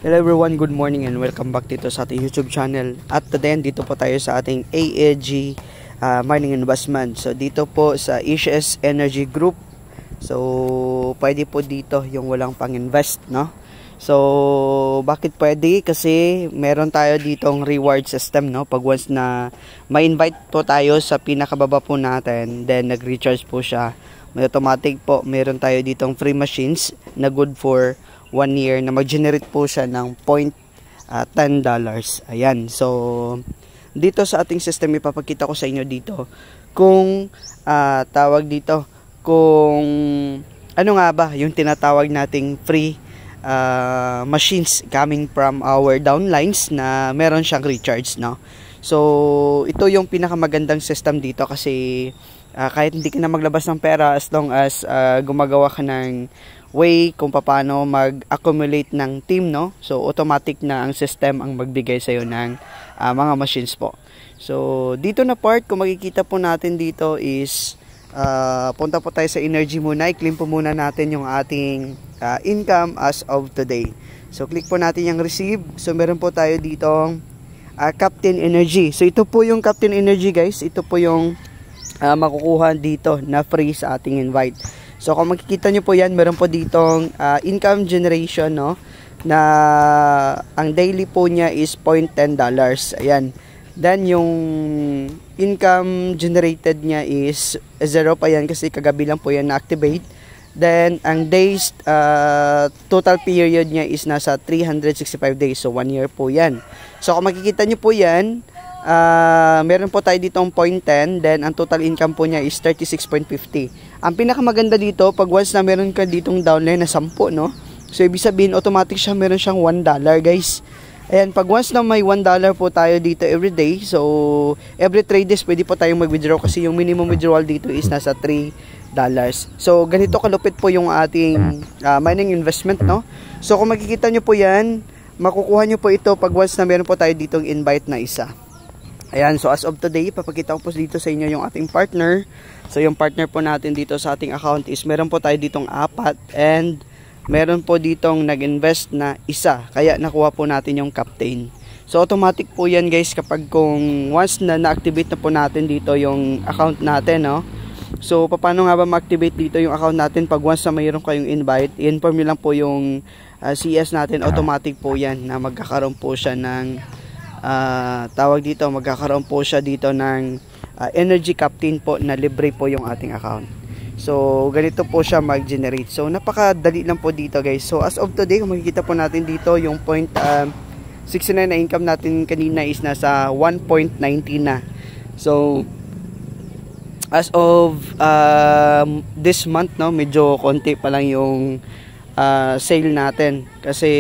Hello everyone, good morning and welcome back dito sa ating YouTube channel. At today, dito po tayo sa ating AEG Mining Investment. So dito po sa ACS Energy Group. So pwede po dito yung walang pang-invest, no? So bakit pwede? Kasi meron tayo ditong reward system, no? Pag once na ma-invite po tayo sa pinakababa po natin, then nag-recharge po siya, may automatic po, meron tayo ditong free machines na good for 1 year na mag-generate po siya ng $10. Ayan. So, dito sa ating system, ipapakita ko sa inyo dito kung tawag dito, kung ano nga ba yung tinatawag nating free machines coming from our downlines na meron siyang recharge, no? So, ito yung pinakamagandang system dito kasi kahit hindi ka na maglabas ng pera, as long as gumagawa ka ng way kung paano mag-accumulate ng team, no? So automatic na ang system ang magbigay sa iyo ng mga machines po. So dito na part, kung makikita po natin dito is punta po tayo sa energy muna. I-claim po muna natin yung ating income as of today. So click po natin yung receive. So meron po tayo dito Captain Energy. So ito po yung Captain Energy, guys. Ito po yung makukuha dito na free sa ating invite. So kung makikita nyo po yan, meron po ditong income generation, no? Na ang daily po niya is $10. Ayan. Then yung income generated niya is 0 pa yan kasi kagabi lang po yan na-activate. Then ang days, total period niya is nasa 365 days. So 1 year po yan. So kung makikita nyo po yan, meron po tayo ditong 0.10, then ang total income po niya is 36.50. Ang pinakamaganda dito, pag once na meron ka ditong downline na 10, no? So ibig sabihin automatic siya, meron siyang $1, guys. Ayan, pag once na may $1 po tayo dito every day, so every 3 days pwede po tayong mag-withdraw kasi yung minimum withdrawal dito is nasa $3. So ganito kalupit po yung ating mining investment, no? So kung makikita nyo po yan, makukuha nyo po ito pag once na meron po tayo ditong invite na isa. Ayan, so as of today, papakita ko po dito sa inyo yung ating partner. So yung partner po natin dito sa ating account is meron po tayo ditong 4 and meron po ditong nag-invest na isa. Kaya nakuha po natin yung captain. So automatic po yan, guys, kapag kung once na na-activate na po natin dito yung account natin, no? So paano nga ba ma-activate dito yung account natin? Pag once na mayroon kayong invite, i-inform nyo lang po yung CS natin, automatic po yan na magkakaroon po siya ng tawag dito, magkakaroon po siya dito ng energy captain po na libre po yung ating account. So ganito po siya mag-generate. So napakadali lang po dito, guys. So as of today, kung makikita po natin dito yung 0.69 na income natin kanina is nasa 1.90 na. So as of this month, no, medyo konti pa lang yung sale natin kasi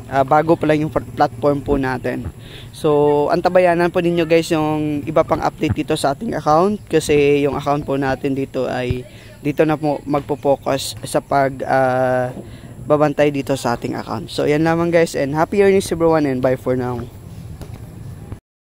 bago pa lang yung platform po natin. So antabayanan po ninyo, guys, yung iba pang update dito sa ating account kasi yung account po natin dito ay dito na po magpo-focus sa pag babantay dito sa ating account. So yan lamang, guys, and happy earnings everyone and bye for now.